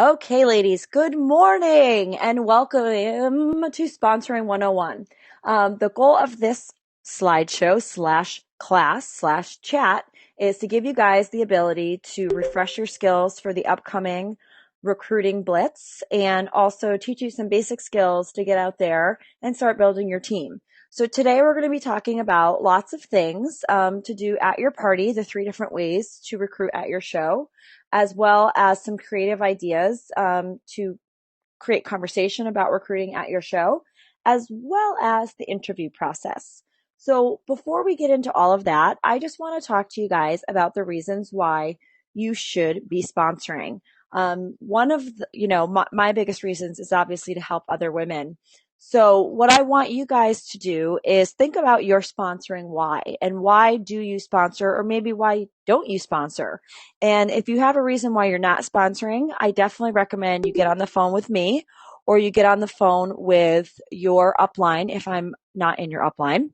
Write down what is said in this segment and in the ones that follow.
Okay, ladies, good morning and welcome to Sponsoring 101. The goal of this slideshow slash class slash chat is to give you guys the ability to refresh your skills for the upcoming recruiting blitz and also teach you some basic skills to get out there and start building your team. So today we're going to be talking about lots of things to do at your party, the 3 different ways to recruit at your show, as well as some creative ideas to create conversation about recruiting at your show, as well as the interview process. So before we get into all of that, I just want to talk to you guys about the reasons why you should be sponsoring. One of the, my biggest reasons is obviously to help other women. So what I want you guys to do is think about your sponsoring why, and why do you sponsor, or maybe why don't you sponsor? And if you have a reason why you're not sponsoring, I definitely recommend you get on the phone with me, or you get on the phone with your upline if I'm not in your upline,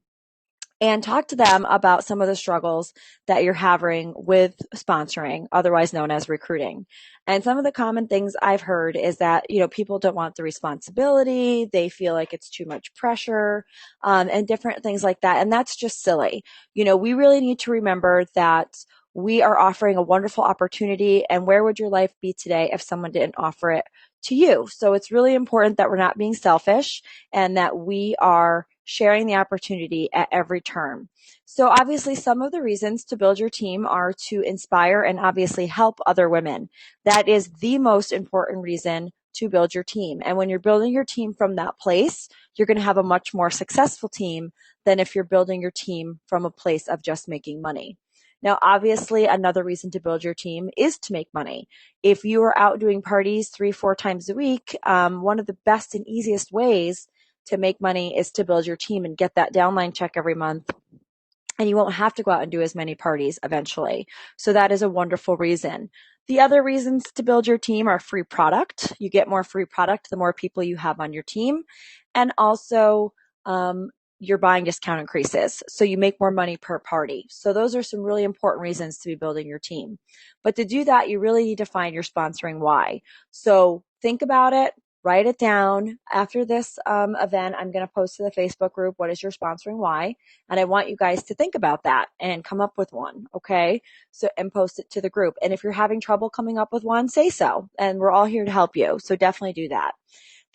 and talk to them about some of the struggles that you're having with sponsoring, otherwise known as recruiting. And some of the common things I've heard is that, people don't want the responsibility. They feel like it's too much pressure, and different things like that. And that's just silly. We really need to remember that we are offering a wonderful opportunity. And where would your life be today if someone didn't offer it to you? So it's really important that we're not being selfish and that we are sharing the opportunity at every turn. So obviously some of the reasons to build your team are to inspire and obviously help other women. That is the most important reason to build your team. And when you're building your team from that place, you're going to have a much more successful team than if you're building your team from a place of just making money. Now, obviously, another reason to build your team is to make money. If you are out doing parties 3-4 times a week, one of the best and easiest ways to make money is to build your team and get that downline check every month. And you won't have to go out and do as many parties eventually. So that is a wonderful reason. The other reasons to build your team are free product. You get more free product the more people you have on your team. And also, your buying discount increases. So you make more money per party. So those are some really important reasons to be building your team. But to do that, you really need to find your sponsoring why. So think about it. Write it down. After this event, I'm going to post to the Facebook group, what is your sponsoring why? And I want you guys to think about that and come up with one, okay? So, and post it to the group. And if you're having trouble coming up with one, say so. And we're all here to help you. So definitely do that.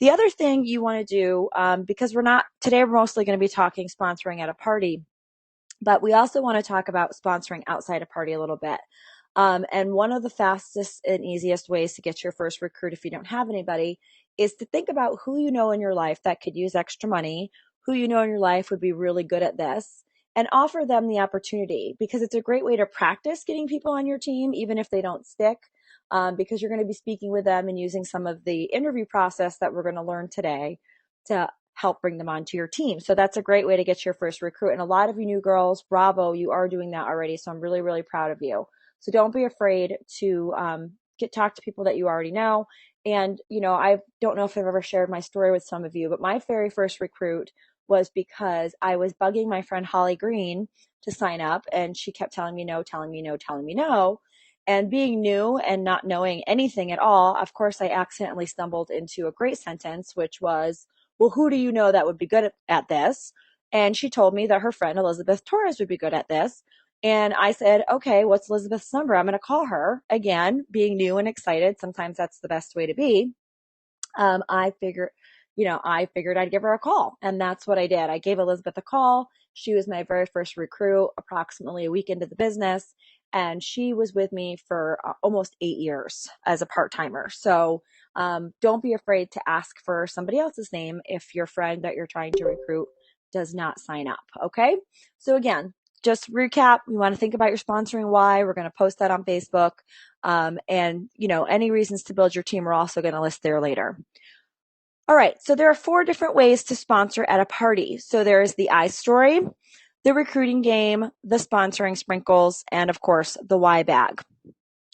The other thing you want to do, because today we're mostly going to be talking sponsoring at a party, but we also want to talk about sponsoring outside a party a little bit. And one of the fastest and easiest ways to get your first recruit if you don't have anybody is to think about who you know in your life that could use extra money, who you know in your life would be really good at this, and offer them the opportunity, because it's a great way to practice getting people on your team, even if they don't stick, because you're going to be speaking with them and using some of the interview process that we're going to learn today to help bring them onto your team. So that's a great way to get your first recruit. And a lot of you new girls, bravo, you are doing that already. So I'm really, really proud of you. So don't be afraid to talk to people that you already know. And, I don't know if I've ever shared my story with some of you, but my very first recruit was because I was bugging my friend Holly Green to sign up, and she kept telling me no, telling me no, telling me no. And being new and not knowing anything at all, of course, I accidentally stumbled into a great sentence, which was, well, who do you know that would be good at this? And she told me that her friend Elizabeth Torres would be good at this. And I said, okay, what's Elizabeth's number? I'm going to call her. Again, being new and excited. Sometimes that's the best way to be. I figured I'd give her a call. And that's what I did. I gave Elizabeth a call. She was my very first recruit, approximately a week into the business. And she was with me for almost 8 years as a part-timer. So don't be afraid to ask for somebody else's name if your friend that you're trying to recruit does not sign up. Okay. So again, just recap, you want to think about your sponsoring why. We're going to post that on Facebook. And any reasons to build your team, we're also going to list there later. All right. So there are 4 different ways to sponsor at a party. So there is the I story, the recruiting game, the sponsoring sprinkles, and of course, the why bag.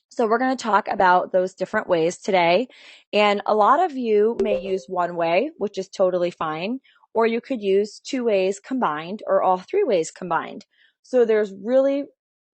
So we're going to talk about those different ways today. And a lot of you may use one way, which is totally fine, or you could use 2 ways combined or all 3 ways combined. So there's really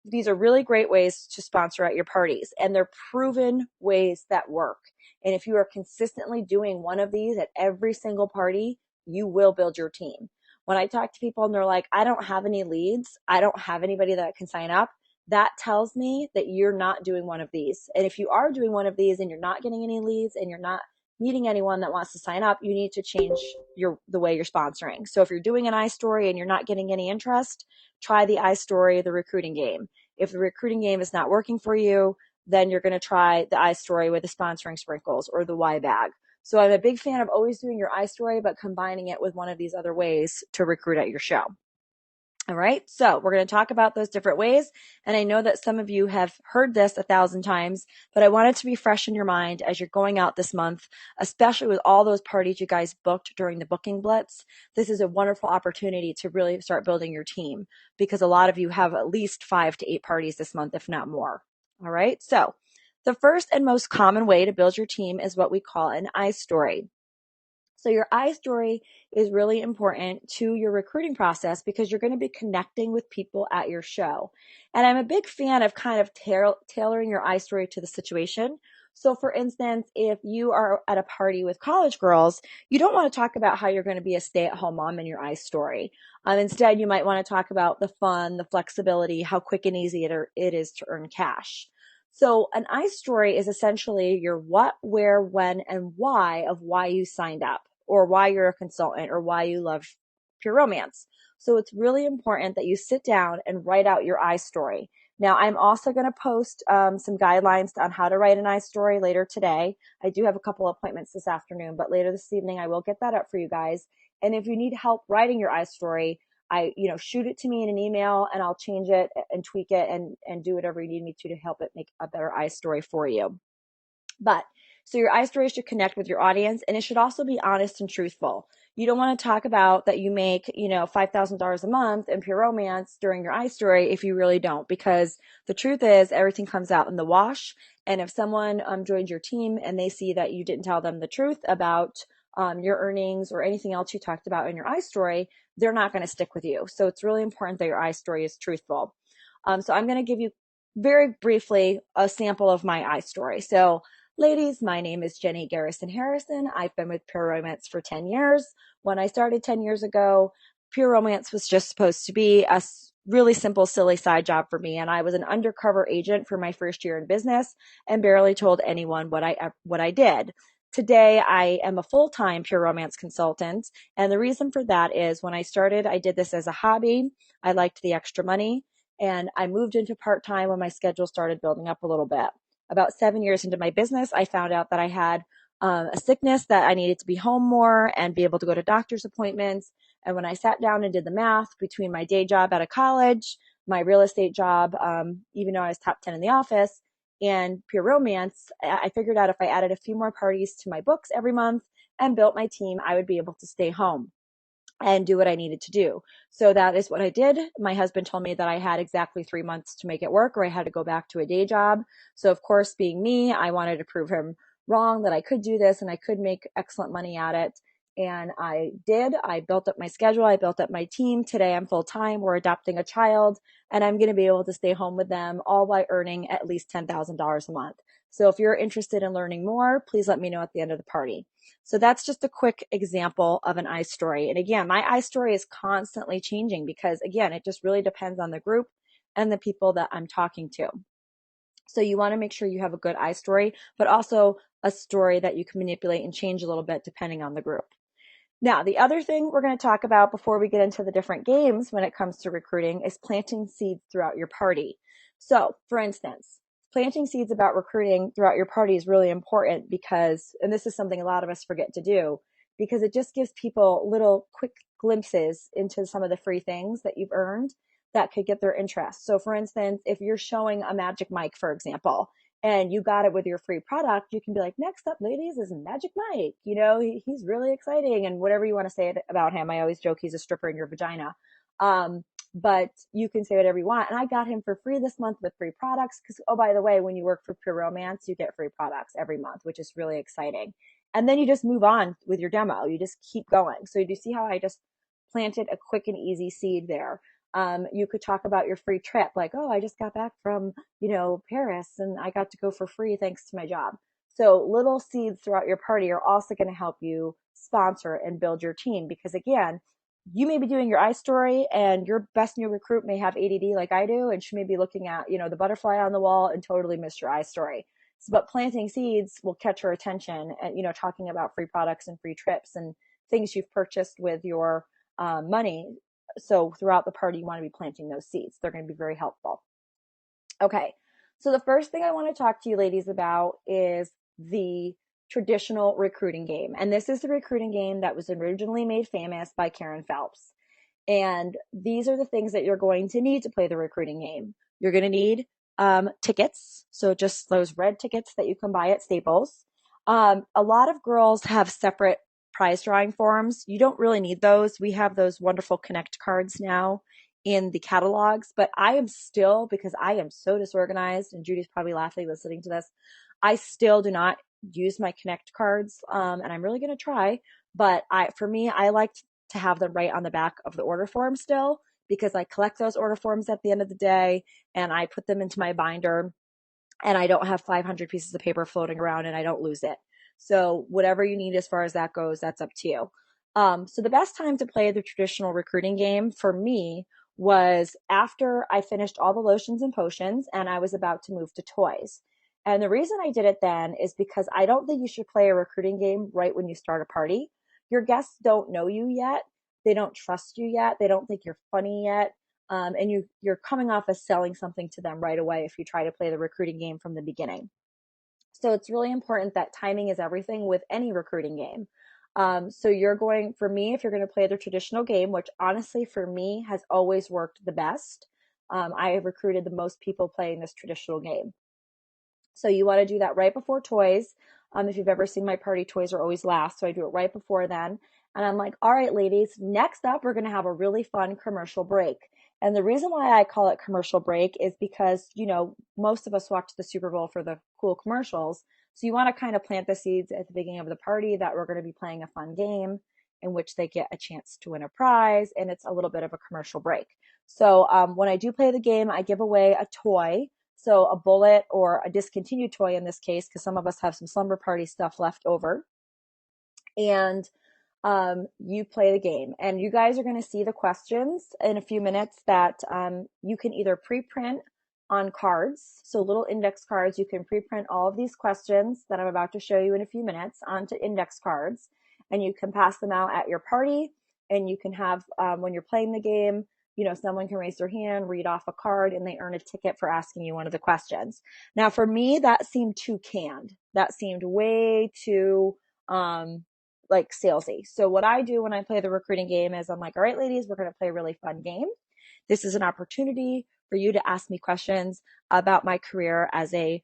these are really great ways to sponsor at your parties, and they're proven ways that work. And if you are consistently doing one of these at every single party, you will build your team. When I talk to people and they're like, I don't have any leads, I don't have anybody that can sign up, that tells me that you're not doing one of these. And if you are doing one of these and you're not getting any leads and you're not meeting anyone that wants to sign up, you need to change the way you're sponsoring. So if you're doing an iStory and you're not getting any interest, try the iStory, the recruiting game. If the recruiting game is not working for you, then you're going to try the iStory with the sponsoring sprinkles or the Y bag. So I'm a big fan of always doing your iStory, but combining it with one of these other ways to recruit at your show. All right, so we're going to talk about those different ways. And I know that some of you have heard this 1,000 times, but I want it to be fresh in your mind as you're going out this month, especially with all those parties you guys booked during the booking blitz. This is a wonderful opportunity to really start building your team, because a lot of you have at least 5 to 8 parties this month, if not more. All right, so the first and most common way to build your team is what we call an iStory. So your iStory is really important to your recruiting process because you're going to be connecting with people at your show. And I'm a big fan of kind of tailoring your iStory to the situation. So for instance, if you are at a party with college girls, you don't want to talk about how you're going to be a stay-at-home mom in your iStory. Instead, you might want to talk about the fun, the flexibility, how quick and easy it is to earn cash. So an iStory is essentially your what, where, when, and why of why you signed up, or why you're a consultant, or why you love Pure Romance. So it's really important that you sit down and write out your iStory. Now, I'm also going to post some guidelines on how to write an iStory later today. I do have a couple appointments this afternoon, but later this evening, I will get that up for you guys. And if you need help writing your iStory, shoot it to me in an email and I'll change it and tweak it and do whatever you need me to help it make a better iStory for you. But so your iStory should connect with your audience, and it should also be honest and truthful. You don't want to talk about that you make, $5,000 a month in Pure Romance during your iStory if you really don't, because the truth is everything comes out in the wash. And if someone joins your team and they see that you didn't tell them the truth about your earnings or anything else you talked about in your iStory, they're not going to stick with you. So it's really important that your iStory is truthful. So I'm going to give you very briefly a sample of my iStory. So ladies, my name is Jenny Garrison Harrison. I've been with Pure Romance for 10 years. When I started 10 years ago, Pure Romance was just supposed to be a really simple, silly side job for me. And I was an undercover agent for my first year in business and barely told anyone what I did. Today, I am a full-time Pure Romance consultant. And the reason for that is when I started, I did this as a hobby. I liked the extra money. And I moved into part-time when my schedule started building up a little bit. About 7 years into my business, I found out that I had a sickness that I needed to be home more and be able to go to doctor's appointments. And when I sat down and did the math between my day job at a college, my real estate job, even though I was top 10 in the office, and Pure Romance, I figured out if I added a few more parties to my books every month and built my team, I would be able to stay home and do what I needed to do. So that is what I did. My husband told me that I had exactly 3 months to make it work, or I had to go back to a day job. So of course, being me, I wanted to prove him wrong that I could do this and I could make excellent money at it. And I did. I built up my schedule. I built up my team. Today I'm full time. We're adopting a child and I'm going to be able to stay home with them, all while earning at least $10,000 a month. So if you're interested in learning more, please let me know at the end of the party. So that's just a quick example of an iStory. And again, my iStory is constantly changing because again, it just really depends on the group and the people that I'm talking to. So you want to make sure you have a good iStory, but also a story that you can manipulate and change a little bit depending on the group. Now, the other thing we're going to talk about before we get into the different games when it comes to recruiting is planting seeds throughout your party. So, for instance, planting seeds about recruiting throughout your party is really important because, and this is something a lot of us forget to do, because it just gives people little quick glimpses into some of the free things that you've earned that could get their interest. So, for instance, if you're showing a magic mic, for example, and you got it with your free product, you can be like, next up, ladies, is Magic Mike. He's really exciting and whatever you want to say about him. I always joke he's a stripper in your vagina. But you can say whatever you want. And I got him for free this month with free products because, oh, by the way, when you work for Pure Romance, you get free products every month, which is really exciting. And then you just move on with your demo. You just keep going. So do you see how I just planted a quick and easy seed there? You could talk about your free trip, like, oh, I just got back from, Paris and I got to go for free thanks to my job. So little seeds throughout your party are also going to help you sponsor and build your team because again, you may be doing your iStory and your best new recruit may have ADD like I do, and she may be looking at, the butterfly on the wall and totally missed your iStory. So, but planting seeds will catch her attention and, talking about free products and free trips and things you've purchased with your money. So throughout the party, you want to be planting those seeds. They're going to be very helpful. Okay. So the first thing I want to talk to you ladies about is the traditional recruiting game. And this is the recruiting game that was originally made famous by Karen Phelps. And these are the things that you're going to need to play the recruiting game. You're going to need tickets. So just those red tickets that you can buy at Staples. A lot of girls have separate prize drawing forms. You don't really need those. We have those wonderful Connect cards now in the catalogs, but I am still, because I am so disorganized, and Judy's probably laughing listening to this, I still do not use my Connect cards, and I'm really going to try, but for me, I like to have them right on the back of the order form still, because I collect those order forms at the end of the day, and I put them into my binder, and I don't have 500 pieces of paper floating around, and I don't lose it. So whatever you need as far as that goes, that's up to you. So the best time to play the traditional recruiting game for me was after I finished all the lotions and potions and I was about to move to toys. And the reason I did it then is because I don't think you should play a recruiting game right when you start a party. Your guests don't know you yet. They don't trust you yet. They don't think you're funny yet. And you're coming off as selling something to them right away if you try to play the recruiting game from the beginning. So it's really important that timing is everything with any recruiting game. So for me, if you're going to play the traditional game, which honestly for me has always worked the best, I have recruited the most people playing this traditional game. So you want to do that right before toys. If you've ever seen my party, toys are always last. So I do it right before then. And I'm like, all right, ladies, next up, we're going to have a really fun commercial break. And the reason why I call it commercial break is because, most of us watch the Super Bowl for the cool commercials. So you want to kind of plant the seeds at the beginning of the party that we're going to be playing a fun game in which they get a chance to win a prize. And it's a little bit of a commercial break. So when I do play the game, I give away a toy. So a bullet or a discontinued toy in this case, because some of us have some slumber party stuff left over. And you play the game. And you guys are going to see the questions in a few minutes that you can either pre-print on cards. So little index cards, you can pre-print all of these questions that I'm about to show you in a few minutes onto index cards. And you can pass them out at your party. And you can have, when you're playing the game, someone can raise their hand, read off a card, and they earn a ticket for asking you one of the questions. Now, for me, that seemed too canned. That seemed way too, like salesy. So what I do when I play the recruiting game is I'm like, all right, ladies, we're going to play a really fun game. This is an opportunity for you to ask me questions about my career as a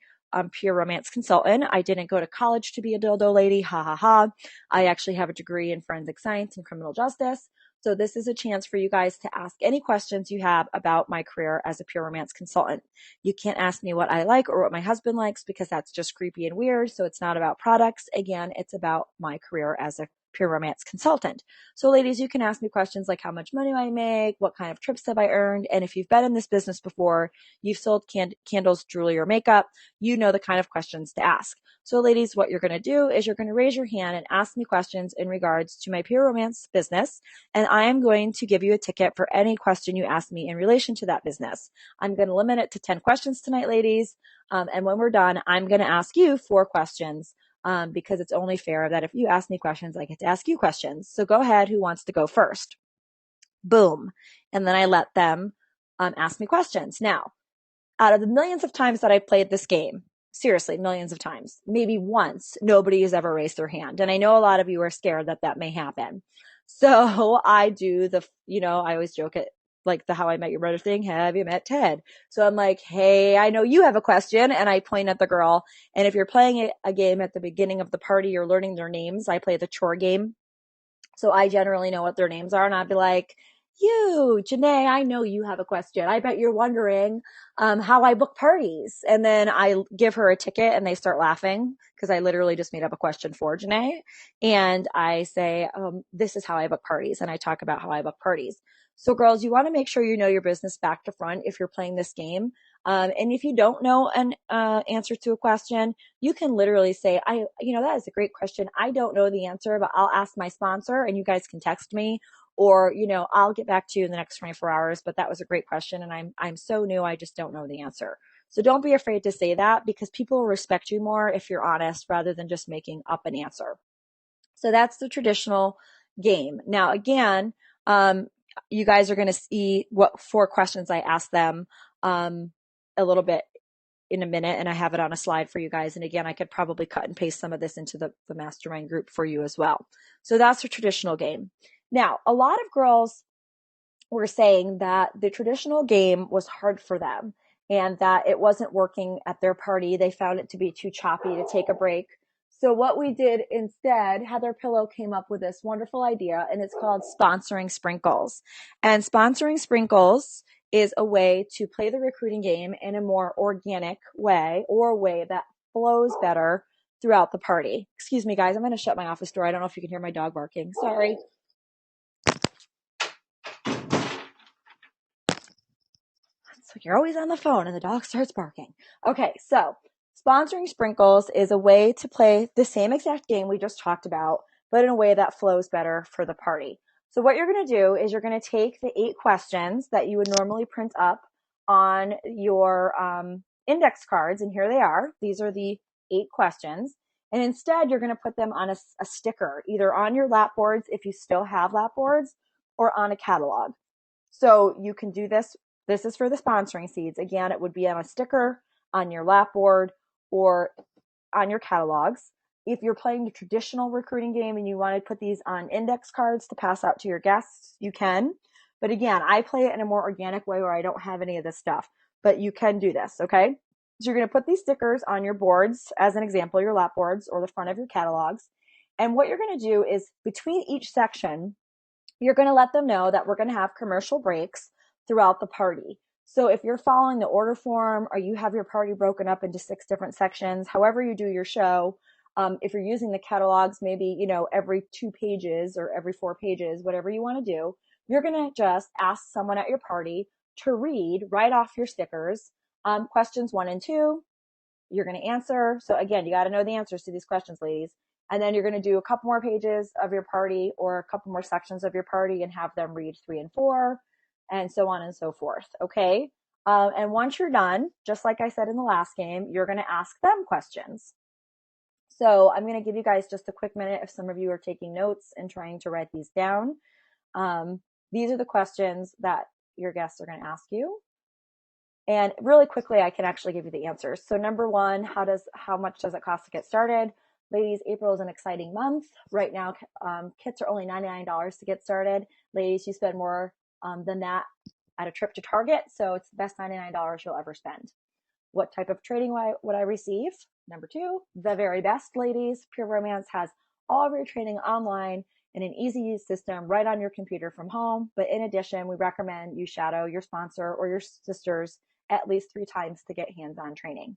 pure romance consultant. I didn't go to college to be a dildo lady. Ha ha ha. I actually have a degree in forensic science and criminal justice. So this is a chance for you guys to ask any questions you have about my career as a pure romance consultant. You can't ask me what I like or what my husband likes because that's just creepy and weird. So it's not about products. Again, it's about my career as a pure romance consultant. So ladies, you can ask me questions like how much money I make, what kind of trips have I earned, and if you've been in this business before, you've sold candles, jewelry, or makeup, you know the kind of questions to ask. So ladies, what you're going to do is you're going to raise your hand and ask me questions in regards to my pure romance business, and I am going to give you a ticket for any question you ask me in relation to that business. I'm going to limit it to 10 questions tonight, ladies, and when we're done, I'm going to ask you 4 questions. Because it's only fair that if you ask me questions, I get to ask you questions. So go ahead. Who wants to go first? Boom. And then I let them ask me questions. Now, out of the millions of times that I played this game, seriously, millions of times, maybe once, nobody has ever raised their hand. And I know a lot of you are scared that that may happen. So I do I always joke at like the How I Met Your Mother thing. Have you met Ted? So I'm like, hey, I know you have a question. And I point at the girl. And if you're playing a game at the beginning of the party, you're learning their names. I play the chore game. So I generally know what their names are. And I'd be like, Janae, I know you have a question. I bet you're wondering how I book parties. And then I give her a ticket and they start laughing because I literally just made up a question for Janae. And I say, this is how I book parties. And I talk about how I book parties. So girls, you want to make sure you know your business back to front if you're playing this game. And if you don't know an answer to a question, you can literally say, that is a great question. I don't know the answer, but I'll ask my sponsor and you guys can text me, or, I'll get back to you in the next 24 hours, but that was a great question. And I'm so new. I just don't know the answer. So don't be afraid to say that, because people will respect you more if you're honest rather than just making up an answer. So that's the traditional game. Now, again, you guys are going to see what 4 questions I asked them a little bit in a minute, and I have it on a slide for you guys. And again, I could probably cut and paste some of this into the mastermind group for you as well. So that's the traditional game. Now, a lot of girls were saying that the traditional game was hard for them and that it wasn't working at their party. They found it to be too choppy to take a break. So what we did instead, Heather Pillow came up with this wonderful idea, and it's called sponsoring sprinkles. And sponsoring sprinkles is a way to play the recruiting game in a more organic way, or a way that flows better throughout the party. Excuse me, guys. I'm going to shut my office door. I don't know if you can hear my dog barking. Sorry. So you're always on the phone and the dog starts barking. Okay, so sponsoring sprinkles is a way to play the same exact game we just talked about, but in a way that flows better for the party. So what you're going to do is you're going to take the 8 questions that you would normally print up on your index cards, and here they are. These are the 8 questions. And instead, you're going to put them on a sticker, either on your LAPBOARDS if you still have LAPBOARDS, or on a catalog. So you can do this. This is for the sponsoring seeds. Again, it would be on a sticker, on your LAPBOARD, or on your catalogs. If you're playing the traditional recruiting game and you want to put these on index cards to pass out to your guests, you can. But again, I play it in a more organic way where I don't have any of this stuff. But you can do this, okay? So you're going to put these stickers on your boards, as an example, your LAPBOARDS or the front of your catalogs. And what you're going to do is between each section, you're going to let them know that we're going to have commercial breaks throughout the party. So if you're following the order form, or you have your party broken up into 6 different sections, however you do your show, if you're using the catalogs, maybe, every 2 pages or every 4 pages, whatever you want to do, you're going to just ask someone at your party to read right off your stickers, questions 1 and 2. You're going to answer. So again, you got to know the answers to these questions, ladies. And then you're going to do a couple more pages of your party, or a couple more sections of your party, and have them read 3 and 4, and so on and so forth. Okay. And once you're done, just like I said in the last game, you're going to ask them questions. So I'm going to give you guys just a quick minute if some of you are taking notes and trying to write these down. These are the questions that your guests are going to ask you. And really quickly, I can actually give you the answers. So number 1, how much does it cost to get started? Ladies, April is an exciting month. Right now, kits are only $99 to get started. Ladies, you spend more than that at a trip to Target, so it's the best $99 you'll ever spend. What type of training would I receive? Number 2, the very best, ladies. Pure Romance has all of your training online in an easy-use system right on your computer from home. But in addition, we recommend you shadow your sponsor or your sisters at least 3 times to get hands-on training.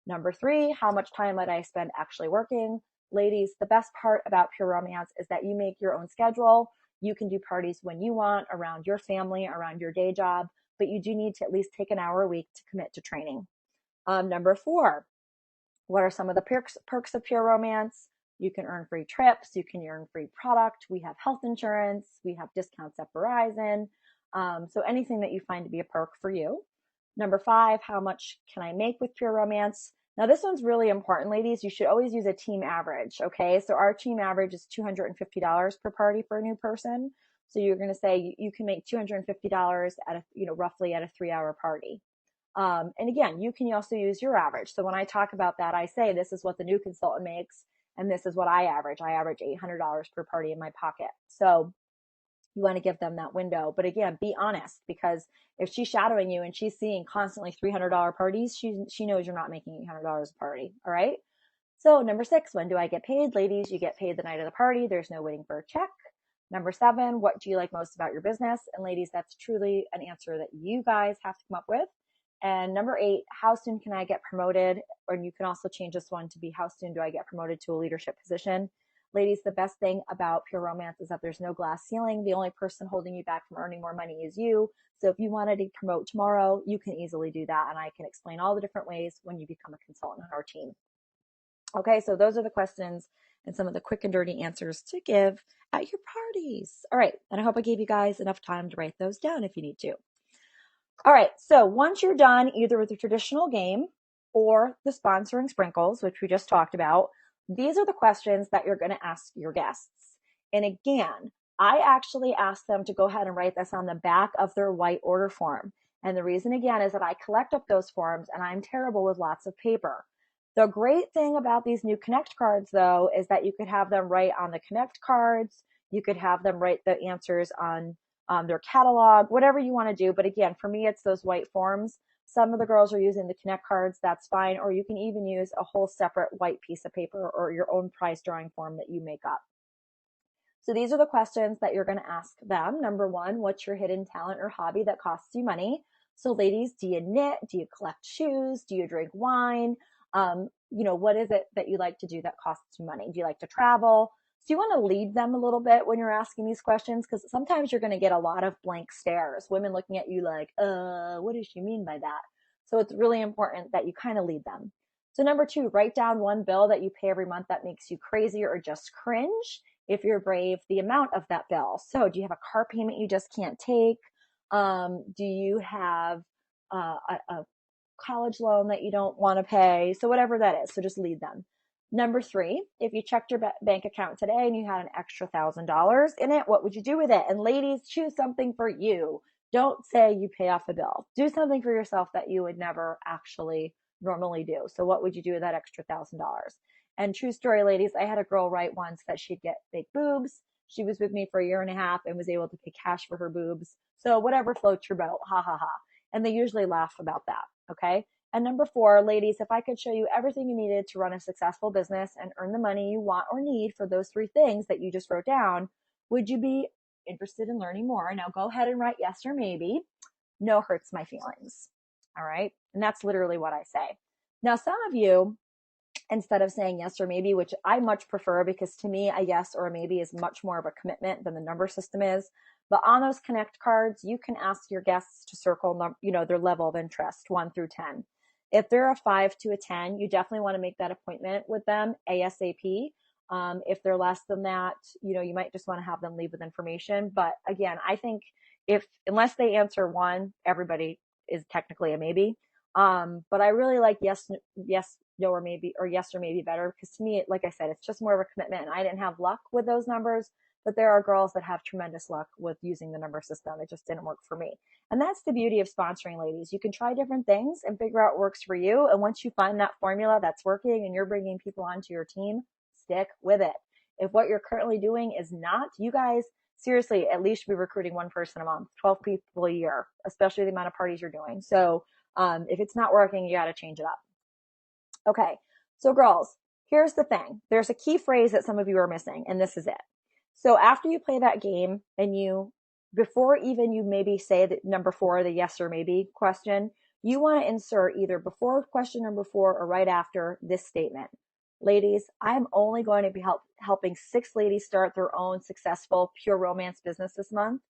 Number 3, how much time would I spend actually working? Ladies, the best part about Pure Romance is that you make your own schedule. You can do parties when you want, around your family, around your day job, but you do need to at least take an hour a week to commit to training. Number 4, what are some of the perks of Pure Romance? You can earn free trips. You can earn free product. We have health insurance. We have discounts at Verizon. So anything that you find to be a perk for you. Number 5, how much can I make with Pure Romance? Now, this one's really important, ladies. You should always use a team average, okay? So our team average is $250 per party for a new person. So you're going to say you can make $250 at roughly at a 3-hour party. And again, you can also use your average. So when I talk about that, I say this is what the new consultant makes, and this is what I average. I average $800 per party in my pocket. So you want to give them that window. But again, be honest, because if she's shadowing you and she's seeing constantly $300 parties, she knows you're not making $800 a party. All right. So number 6, when do I get paid? Ladies, you get paid the night of the party. There's no waiting for a check. Number 7, what do you like most about your business? And ladies, that's truly an answer that you guys have to come up with. And number 8, how soon can I get promoted? Or you can also change this one to be, how soon do I get promoted to a leadership position? Ladies, the best thing about Pure Romance is that there's no glass ceiling. The only person holding you back from earning more money is you. So if you wanted to promote tomorrow, you can easily do that. And I can explain all the different ways when you become a consultant on our team. Okay, so those are the questions and some of the quick and dirty answers to give at your parties. All right, and I hope I gave you guys enough time to write those down if you need to. All right, so once you're done either with the traditional game or the sponsoring sprinkles, which we just talked about, these are the questions that you're going to ask your guests. And again, I actually ask them to go ahead and write this on the back of their white order form. And the reason, again, is that I collect up those forms and I'm terrible with lots of paper. The great thing about these new Connect cards, though, is that you could have them write on the Connect cards. You could have them write the answers on their catalog, whatever you want to do. But again, for me, it's those white forms. Some of the girls are using the Connect cards. That's fine. Or you can even use a whole separate white piece of paper or your own prize drawing form that you make up. So these are the questions that you're going to ask them. Number one, what's your hidden talent or hobby that costs you money? So ladies, do you knit? Do you collect shoes? Do you drink wine? What is it that you like to do that costs you money? Do you like to travel? So you want to lead them a little bit when you're asking these questions, because sometimes you're going to get a lot of blank stares, women looking at you like, what does she mean by that? So it's really important that you kind of lead them. So number two, write down one bill that you pay every month that makes you crazy or just cringe. If you're brave, the amount of that bill. So do you have a car payment you just can't take? Do you have a college loan that you don't want to pay? So whatever that is. So just lead them. Number three, if you checked your bank account today and you had an extra $1,000 in it, what would you do with it? And ladies, choose something for you. Don't say you pay off a bill. Do something for yourself that you would never actually normally do. So what would you do with that extra $1,000? And true story, ladies, I had a girl write once that she'd get fake boobs. She was with me for a year and a half and was able to pay cash for her boobs. So whatever floats your boat, ha ha ha. And they usually laugh about that, okay? And number four, ladies, if I could show you everything you needed to run a successful business and earn the money you want or need for those three things that you just wrote down, would you be interested in learning more? Now go ahead and write yes or maybe. No hurts my feelings. All right. And that's literally what I say. Now, some of you, instead of saying yes or maybe, which I much prefer, because to me, a yes or a maybe is much more of a commitment than the number system is. But on those Connect cards, you can ask your guests to circle, their level of interest, 1 through 10. If they're a 5 to a 10, you definitely want to make that appointment with them ASAP. If they're less than that, you might just want to have them leave with information. But again, I think unless they answer 1, everybody is technically a maybe. But I really like yes, no, or maybe, or yes or maybe better, because to me, like I said, it's just more of a commitment. And I didn't have luck with those numbers, but there are girls that have tremendous luck with using the number system. It just didn't work for me. And that's the beauty of sponsoring, ladies. You can try different things and figure out what works for you. And once you find that formula that's working and you're bringing people onto your team, stick with it. If what you're currently doing is not, you guys seriously at least should be recruiting one person a month, 12 people a year, especially the amount of parties you're doing. So if it's not working, you got to change it up. Okay, so girls, here's the thing. There's a key phrase that some of you are missing, and this is it. So after you play that game and before even you maybe say that number 4, the yes or maybe question, you want to insert either before question number 4 or right after this statement. Ladies, I'm only going to be helping 6 ladies start their own successful Pure Romance business this month.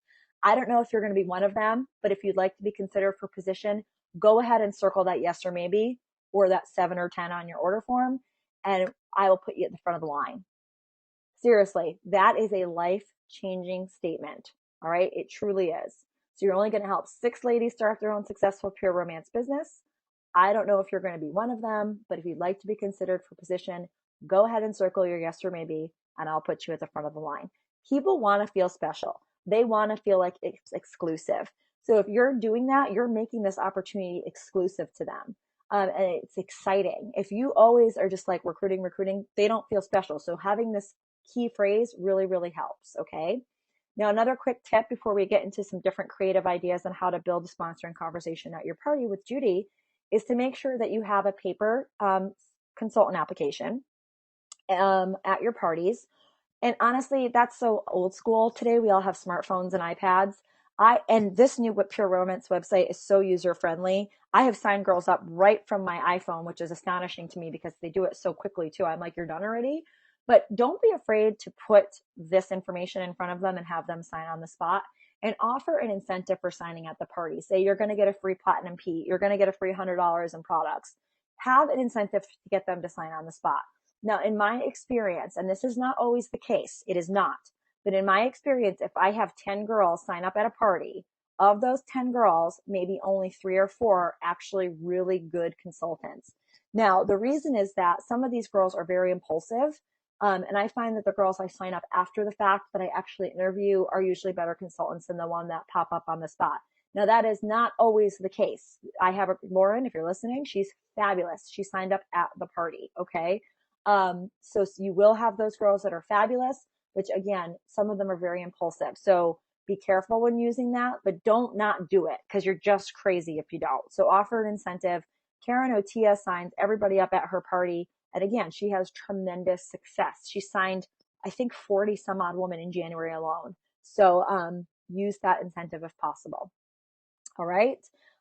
I don't know if you're going to be one of them, but if you'd like to be considered for position, go ahead and circle that yes or maybe, or that 7 or 10 on your order form, and I will put you at the front of the line. Seriously, that is a life-changing statement. All right, it truly is. So you're only going to help 6 ladies start their own successful Pure Romance business. I don't know if you're going to be one of them, but if you'd like to be considered for position, go ahead and circle your yes or maybe, and I'll put you at the front of the line. People want to feel special. They want to feel like it's exclusive. So if you're doing that, you're making this opportunity exclusive to them. And it's exciting. If you always are just like recruiting, they don't feel special. So having this key phrase really, really helps. Okay. Now, another quick tip before we get into some different creative ideas on how to build a sponsoring conversation at your party with Judy is to make sure that you have a paper consultant application at your parties. And honestly, that's so old school. Today, we all have smartphones and iPads. And this new Pure Romance website is so user-friendly. I have signed girls up right from my iPhone, which is astonishing to me because they do it so quickly too. I'm like, you're done already? But don't be afraid to put this information in front of them and have them sign on the spot, and offer an incentive for signing at the party. Say you're going to get a free platinum P, you're going to get a free $100 in products. Have an incentive to get them to sign on the spot. Now, in my experience, and this is not always the case, it is not, but in my experience, if I have 10 girls sign up at a party, of those 10 girls, maybe only 3 or 4 are actually really good consultants. Now, the reason is that some of these girls are very impulsive. And I find that the girls I sign up after the fact that I actually interview are usually better consultants than the one that pop up on the spot. Now, that is not always the case. I have Lauren, if you're listening, she's fabulous. She signed up at the party. Okay. So you will have those girls that are fabulous, which again, some of them are very impulsive. So be careful when using that, but don't not do it because you're just crazy if you don't. So offer an incentive. Karen Otia signs everybody up at her party. And again, she has tremendous success. She signed, I think, 40 some odd women in January alone. So use that incentive if possible. All right.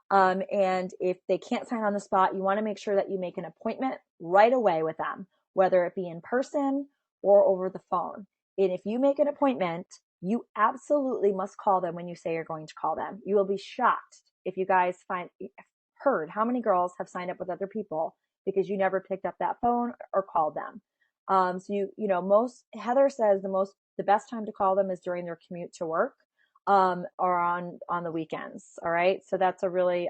And if they can't sign on the spot, you want to make sure that you make an appointment right away with them, whether it be in person or over the phone. And if you make an appointment, you absolutely must call them when you say you're going to call them. You will be shocked if you guys heard how many girls have signed up with other people because you never picked up that phone or called them. So Heather says the best time to call them is during their commute to work, or on the weekends. All right. So that's a really,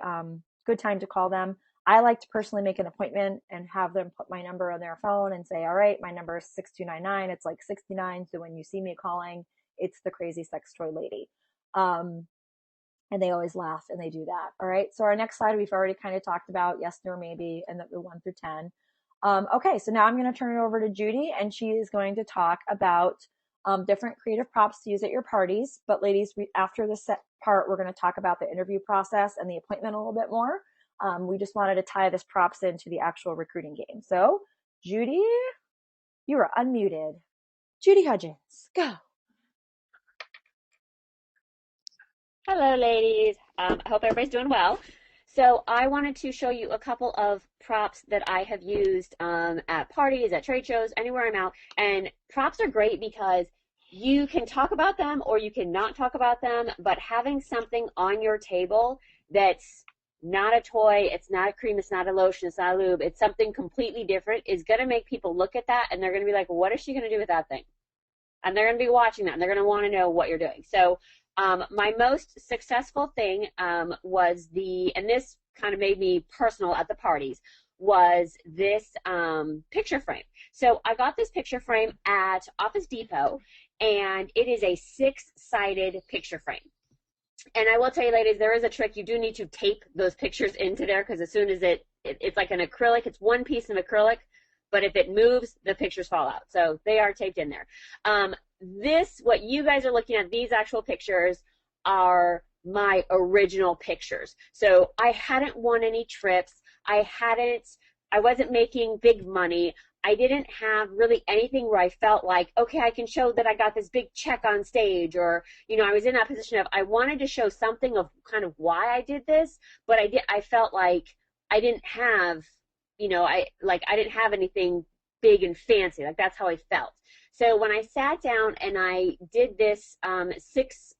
good time to call them. I like to personally make an appointment and have them put my number on their phone and say, all right, my number is 6299. It's like 69. So when you see me calling, it's the crazy sex toy lady. And they always laugh and they do that. All right. So our next slide, we've already kind of talked about yes, no, maybe, and the 1 through 10. Okay. So now I'm going to turn it over to Judy, and she is going to talk about different creative props to use at your parties. But ladies, after this part, we're going to talk about the interview process and the appointment a little bit more. We just wanted to tie this props into the actual recruiting game. So Judy, you are unmuted. Judy Hudgens, go. Hello, ladies. I hope everybody's doing well. So I wanted to show you a couple of props that I have used at parties, at trade shows, anywhere I'm out. And props are great because you can talk about them or you can not talk about them, but having something on your table that's not a toy, it's not a cream, it's not a lotion, it's not a lube, it's something completely different is going to make people look at that and they're going to be like, what is she going to do with that thing? And they're going to be watching that and they're going to want to know what you're doing. So my most successful thing was and this kind of made me personal at the parties, was this picture frame. So I got this picture frame at Office Depot, and it is a 6-sided picture frame. And I will tell you, ladies, there is a trick. You do need to tape those pictures into there because as soon as it's like an acrylic, it's one piece of acrylic, but if it moves, the pictures fall out. So they are taped in there. What you guys are looking at, these actual pictures are my original pictures. So I hadn't won any trips. I wasn't making big money. I didn't have really anything where I felt like, okay, I can show that I got this big check on stage, or, I was in that position of, I wanted to show something of kind of why I did this, but I felt like I didn't have, I didn't have anything big and fancy. Like that's how I felt. So when I sat down and I did this six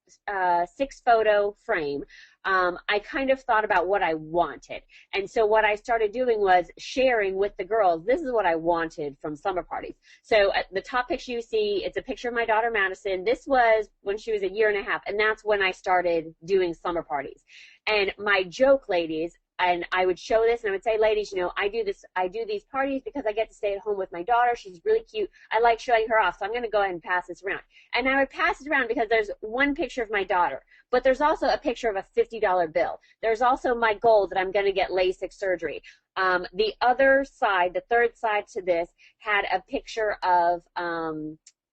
photo frame, I kind of thought about what I wanted. And so what I started doing was sharing with the girls, this is what I wanted from summer parties. So at the top picture you see, it's a picture of my daughter Madison. This was when she was 1.5 years, and that's when I started doing summer parties. And my joke, ladies, and I would show this and I would say, ladies, I do these parties because I get to stay at home with my daughter. She's really cute. I like showing her off. So I'm going to go ahead and pass this around. And I would pass it around because there's one picture of my daughter, but there's also a picture of a $50 bill. There's also my goal that I'm going to get LASIK surgery. The other side, the third side to this, had a picture of, I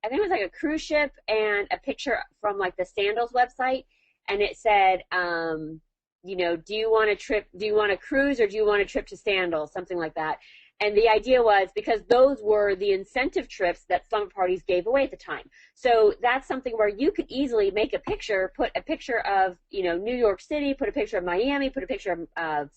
think it was like a cruise ship and a picture from like the Sandals website. And it said, do you want a cruise or do you want a trip to Sandals, something like that. And the idea was because those were the incentive trips that summer parties gave away at the time. So that's something where you could easily make a picture, put a picture of, New York City, put a picture of Miami, put a picture of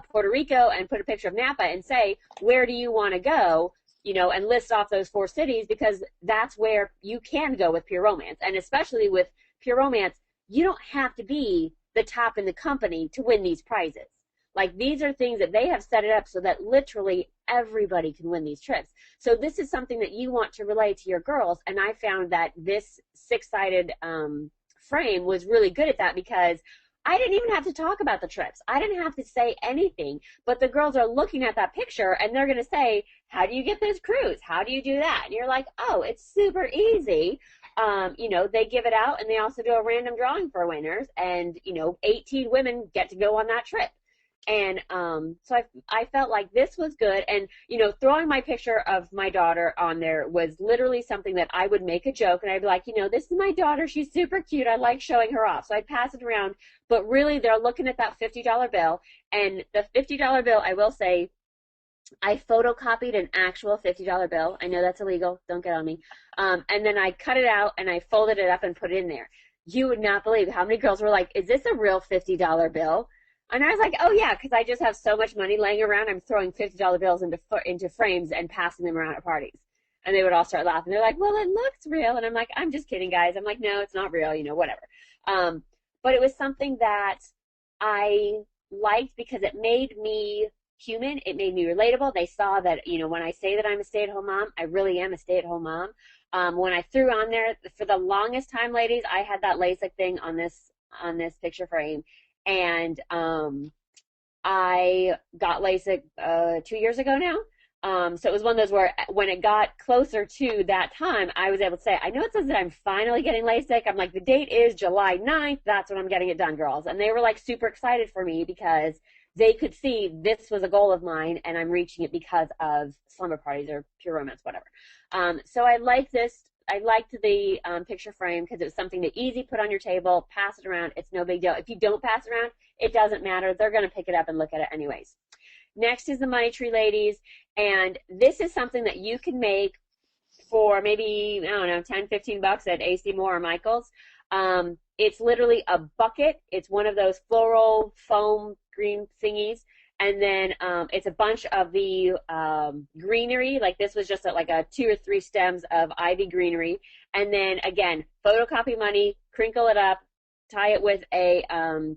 Puerto Rico, and put a picture of Napa and say, where do you want to go? and list off those 4 cities, because that's where you can go with pure romance. And especially with pure romance, you don't have to be the top in the company to win these prizes. Like, these are things that they have set it up so that literally everybody can win these trips. So this is something that you want to relay to your girls. And I found that this 6-sided frame was really good at that, because I didn't even have to talk about the trips. I didn't have to say anything, but the girls are looking at that picture and they're going to say, how do you get this cruise? How do you do that? And you're like, oh, it's super easy. They give it out, and they also do a random drawing for winners, and 18 women get to go on that trip. And so I felt like this was good. And throwing my picture of my daughter on there was literally something that I would make a joke, and I'd be like, this is my daughter, she's super cute, I like showing her off. So I'd pass it around, but really they're looking at that $50 bill. And the $50 bill, I will say, I photocopied an actual $50 bill. I know that's illegal, don't get on me. And then I cut it out and I folded it up and put it in there. You would not believe how many girls were like, is this a real $50 bill? And I was like, oh yeah, because I just have so much money laying around, I'm throwing $50 bills into frames and passing them around at parties. And they would all start laughing. They're like, well, it looks real. And I'm like, I'm just kidding, guys. I'm like, no, it's not real, whatever. But it was something that I liked because it made me human. It made me relatable. They saw that, when I say that I'm a stay-at-home mom, I really am a stay-at-home mom. When I threw on there, for the longest time, ladies, I had that LASIK thing on this picture frame. And I got LASIK 2 years ago now. So it was one of those where when it got closer to that time, I was able to say, I know it says that I'm finally getting LASIK. I'm like, the date is July 9th. That's when I'm getting it done, girls. And they were like super excited for me because they could see this was a goal of mine and I'm reaching it because of slumber parties or pure romance, whatever. So I like this. I liked the picture frame because it was something to easy put on your table, pass it around. It's no big deal. If you don't pass it around, it doesn't matter. They're going to pick it up and look at it anyways. Next is the money tree, ladies. And this is something that you can make for maybe, I don't know, 10, 15 bucks at AC Moore or Michael's. It's literally a bucket. It's one of those floral foam green thingies. And then it's a bunch of the greenery. Like this was just like a 2 or 3 stems of ivy greenery. And then again, photocopy money, crinkle it up, tie it with a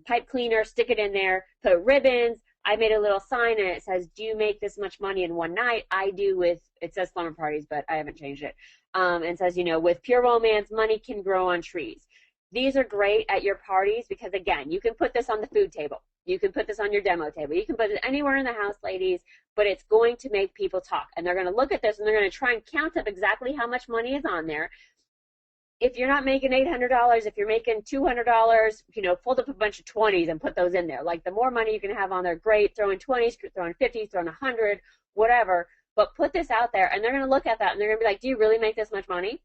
pipe cleaner, stick it in there, put ribbons. I made a little sign and it says, do you make this much money in one night? I do with, it says slumber parties, but I haven't changed it. And it says, with pure romance, money can grow on trees. These are great at your parties because, again, you can put this on the food table. You can put this on your demo table. You can put it anywhere in the house, ladies, but it's going to make people talk. And they're going to look at this and they're going to try and count up exactly how much money is on there. If you're not making $800, if you're making $200, fold up a bunch of 20s and put those in there. Like the more money you can have on there, great. Throw in 20s, throw in 50s, throw in 100, whatever. But put this out there and they're going to look at that and they're going to be like, do you really make this much money?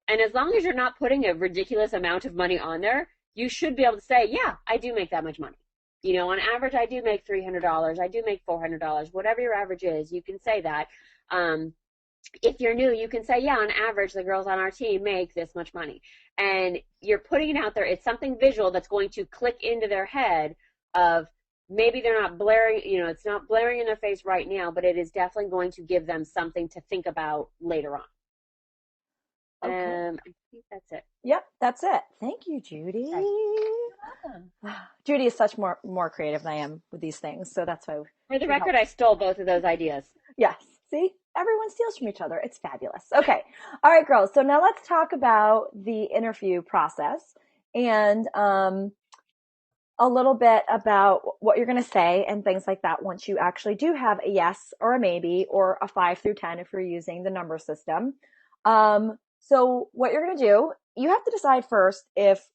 And as long as you're not putting a ridiculous amount of money on there, you should be able to say, yeah, I do make that much money. On average, I do make $300. I do make $400. Whatever your average is, you can say that. If you're new, you can say, yeah, on average, the girls on our team make this much money. And you're putting it out there. It's something visual that's going to click into their head of maybe they're not blaring, it's not blaring in their face right now, but it is definitely going to give them something to think about later on. Okay. I think that's it. Yep, that's it. Thank you, Judy. Okay. You're welcome. Judy is such more creative than I am with these things, so that's why. For the record, I stole both of those ideas. Yes. See, everyone steals from each other. It's fabulous. Okay. All right, girls. So now let's talk about the interview process and a little bit about what you're going to say and things like that once you actually do have a yes or a maybe or a 5 through 10 if you're using the number system. So what you're going to do, you have to decide first if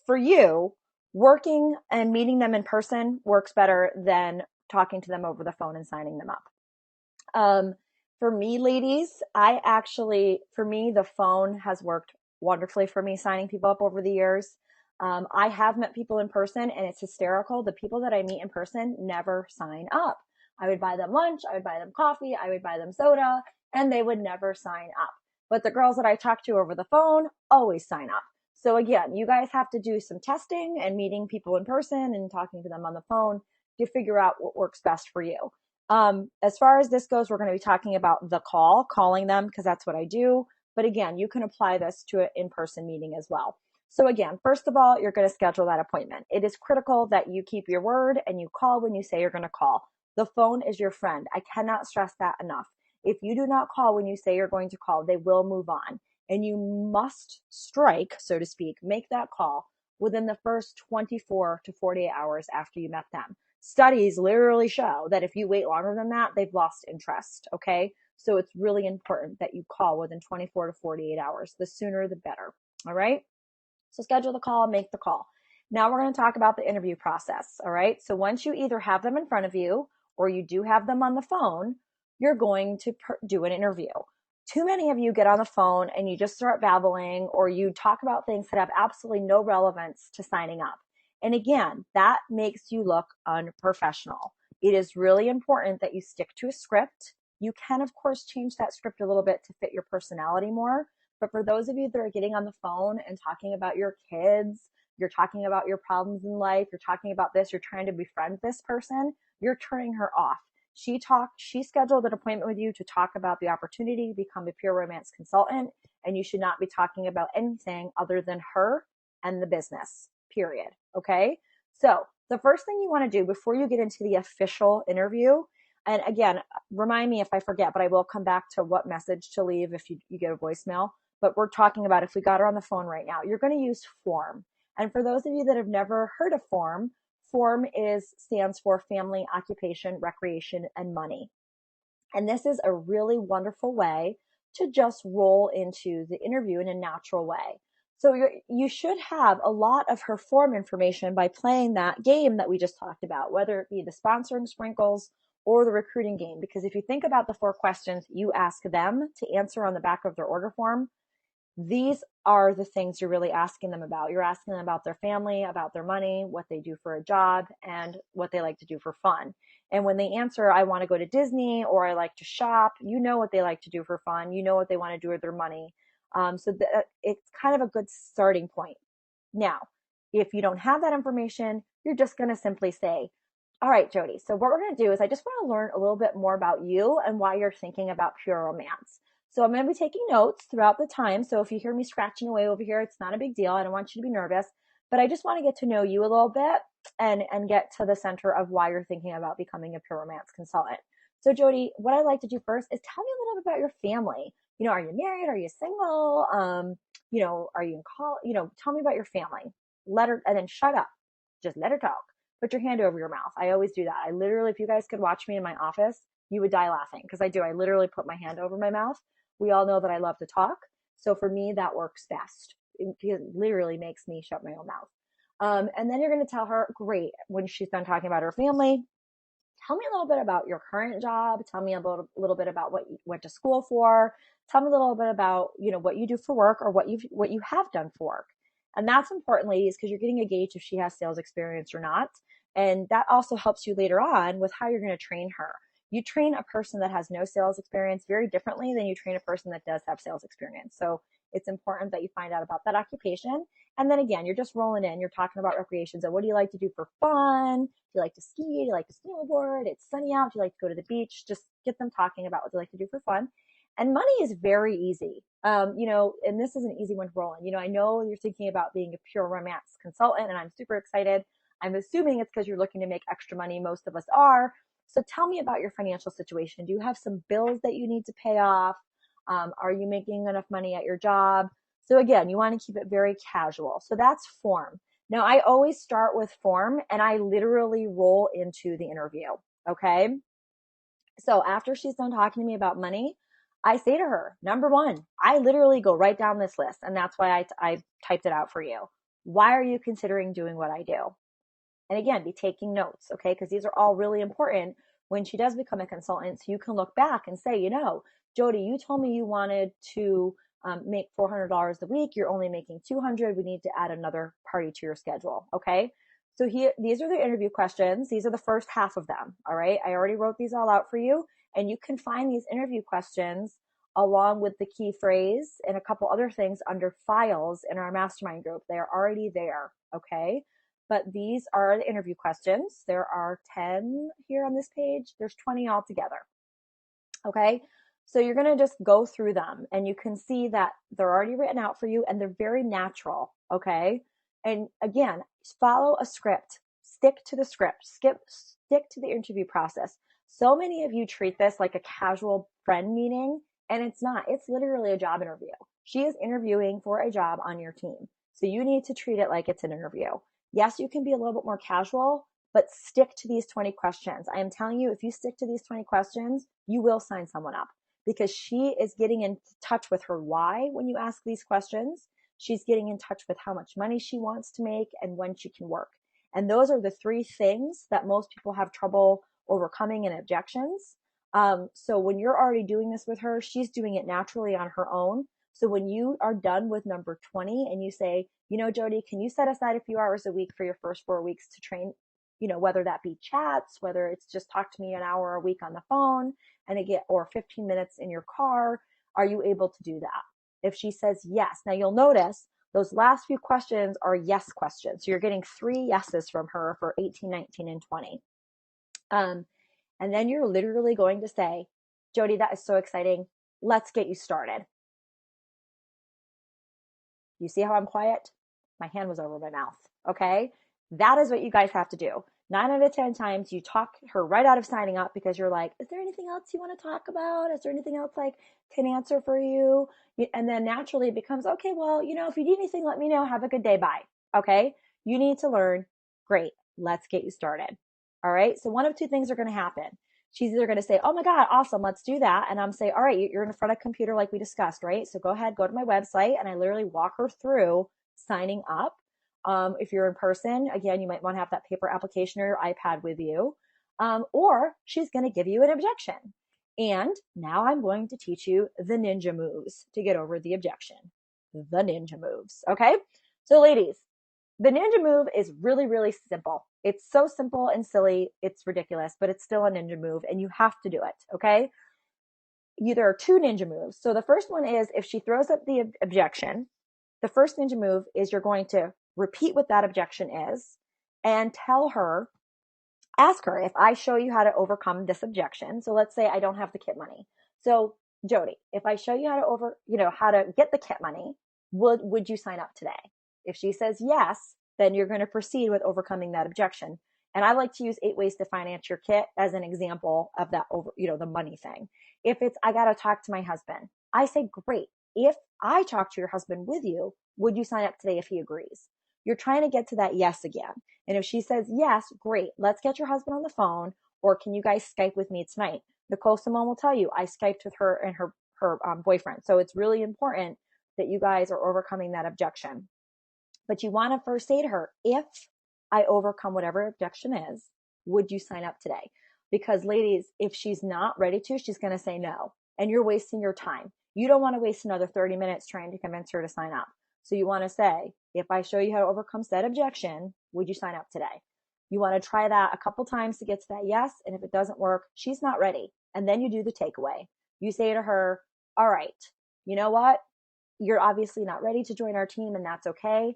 for you, working and meeting them in person works better than talking to them over the phone and signing them up. For me, ladies, for me, the phone has worked wonderfully for me signing people up over the years. I have met people in person and it's hysterical. The people that I meet in person never sign up. I would buy them lunch, I would buy them coffee, I would buy them soda, and they would never sign up. But the girls that I talk to over the phone always sign up. So again, you guys have to do some testing and meeting people in person and talking to them on the phone to figure out what works best for you. As far as this goes, we're going to be talking about the call, calling them, because that's what I do. But again, you can apply this to an in-person meeting as well. So again, first of all, you're going to schedule that appointment. It is critical that you keep your word and you call when you say you're going to call. The phone is your friend. I cannot stress that enough. If you do not call when you say you're going to call, they will move on. And you must strike, so to speak, make that call within the first 24 to 48 hours after you met them. Studies literally show that if you wait longer than that, they've lost interest. Okay. So it's really important that you call within 24 to 48 hours. The sooner, the better. All right. So schedule the call, make the call. Now we're going to talk about the interview process. All right. So once you either have them in front of you or you do have them on the phone, you're going to do an interview. Too many of you get on the phone and you just start babbling or you talk about things that have absolutely no relevance to signing up. And again, that makes you look unprofessional. It is really important that you stick to a script. You can, of course, change that script a little bit to fit your personality more. But for those of you that are getting on the phone and talking about your kids, you're talking about your problems in life, you're talking about this, you're trying to befriend this person, you're turning her off. She scheduled an appointment with you to talk about the opportunity to become a pure romance consultant, and you should not be talking about anything other than her and the business, period. Okay. So the first thing you want to do before you get into the official interview, and again, remind me if I forget, but I will come back to what message to leave if you get a voicemail. But we're talking about if we got her on the phone right now, you're going to use FORM. And for those of you that have never heard of FORM, FORM stands for Family, Occupation, Recreation, and Money. And this is a really wonderful way to just roll into the interview in a natural way. So you should have a lot of her form information by playing that game that we just talked about, whether it be the sponsoring sprinkles or the recruiting game. Because if you think about the 4 questions you ask them to answer on the back of their order form, these are the things you're really asking them about. You're asking them about their family, about their money, what they do for a job, and what they like to do for fun. And when they answer, I want to go to Disney or I like to shop, you know what they like to do for fun. You know what they want to do with their money. It's kind of a good starting point. Now, if you don't have that information, you're just going to simply say, all right, Jody, so what we're going to do is I just want to learn a little bit more about you and why you're thinking about pure romance. So I'm going to be taking notes throughout the time. So if you hear me scratching away over here, it's not a big deal. I don't want you to be nervous, but I just want to get to know you a little bit and get to the center of why you're thinking about becoming a pure romance consultant. So Jody, what I'd like to do first is tell me a little bit about your family. Are you married? Are you single? Are you in college? Tell me about your family. Let her, and then shut up. Just let her talk. Put your hand over your mouth. I always do that. I literally, if you guys could watch me in my office, you would die laughing because I do. I literally put my hand over my mouth. We all know that I love to talk. So for me, that works best. It literally makes me shut my own mouth. And then you're going to tell her, great, when she's done talking about her family, tell me a little bit about your current job. Tell me a little bit about what you went to school for. Tell me a little bit about, what you do for work or what you have done for work. And that's important, ladies, because you're getting a gauge if she has sales experience or not. And that also helps you later on with how you're going to train her. You train a person that has no sales experience very differently than you train a person that does have sales experience. So it's important that you find out about that occupation. And then again, you're just rolling in. You're talking about recreation. So what do you like to do for fun? Do you like to ski? Do you like to snowboard? It's sunny out. Do you like to go to the beach? Just get them talking about what they like to do for fun. And money is very easy. And this is an easy one to roll in. I know you're thinking about being a pure romance consultant, and I'm super excited. I'm assuming it's because you're looking to make extra money. Most of us are. So tell me about your financial situation. Do you have some bills that you need to pay off? Are you making enough money at your job? So again, you want to keep it very casual. So that's form. Now I always start with form and I literally roll into the interview. Okay. So after she's done talking to me about money, I say to her, number 1, I literally go right down this list. And that's why I typed it out for you. Why are you considering doing what I do? And again, be taking notes, okay? Because these are all really important when she does become a consultant. So you can look back and say, Jody, you told me you wanted to make $400 a week. You're only making $200. We need to add another party to your schedule, okay? So these are the interview questions. These are the first half of them, all right? I already wrote these all out for you. And you can find these interview questions along with the key phrase and a couple other things under files in our mastermind group. They are already there, okay? but these are the interview questions. There are 10 here on this page. There's 20 altogether. Okay. So you're going to just go through them and you can see that they're already written out for you and they're very natural. Okay. And again, follow a script, stick to the script, stick to the interview process. So many of you treat this like a casual friend meeting, and it's not. It's literally a job interview. She is interviewing for a job on your team. So you need to treat it like it's an interview. Yes, you can be a little bit more casual, but stick to these 20 questions. I am telling you, if you stick to these 20 questions, you will sign someone up because she is getting in touch with her why when you ask these questions. She's getting in touch with how much money she wants to make and when she can work. And those are the three things that most people have trouble overcoming in objections. So when you're already doing this with her, she's doing it naturally on her own. So when you are done with number 20 and you say, you know, Jody, can you set aside a few hours a week for your first 4 weeks to train, you know, whether that be chats, whether it's just talk to me an hour a week on the phone and again, or 15 minutes in your car, are you able to do that? If she says yes, now you'll notice those last few questions are yes questions. So you're getting 3 yeses from her for 18, 19, and 20. And then you're literally going to say, Jody, that is so exciting. Let's get you started. You see how I'm quiet? My hand was over my mouth. Okay. That is what you guys have to do. 9 out of 10 times you talk her right out of signing up because you're like, is there anything else you want to talk about? Is there anything else I can answer for you? And then naturally it becomes, okay, well, you know, if you need anything, let me know. Have a good day. Bye. Okay. You need to learn. Great. Let's get you started. All right. So one of 2 things are going to happen. She's either going to say, oh my God, awesome, let's do that. And I'm saying, all right, you're in front of a computer like we discussed, right? So go ahead, go to my website. And I literally walk her through signing up. If you're in person, again, you might want to have that paper application or your iPad with you. Or she's going to give you an objection. And now I'm going to teach you the ninja moves to get over the objection. The ninja moves. Okay. So ladies, the ninja move is really, really simple. It's so simple and silly. It's ridiculous, but it's still a ninja move and you have to do it. Okay. There are 2 ninja moves. So the first one is if she throws up the objection, the first ninja move is you're going to repeat what that objection is and tell her, ask her, if I show you how to overcome this objection. So let's say I don't have the kit money. So Jody, if I show you how to get the kit money, would you sign up today? If she says yes, then you're going to proceed with overcoming that objection. And I like to use 8 ways to finance your kit as an example of that the money thing. If it's, I got to talk to my husband, I say, great. If I talk to your husband with you, would you sign up today if he agrees? You're trying to get to that yes again. And if she says yes, great, let's get your husband on the phone, or can you guys Skype with me tonight? Nicole Simone will tell you, I Skyped with her and her boyfriend. So it's really important that you guys are overcoming that objection. But you want to first say to her, if I overcome whatever objection is, would you sign up today? Because ladies, if she's not ready to, she's going to say no. And you're wasting your time. You don't want to waste another 30 minutes trying to convince her to sign up. So you want to say, if I show you how to overcome said objection, would you sign up today? You want to try that a couple times to get to that yes. And if it doesn't work, she's not ready. And then you do the takeaway. You say to her, all right, you know what? You're obviously not ready to join our team, and that's okay.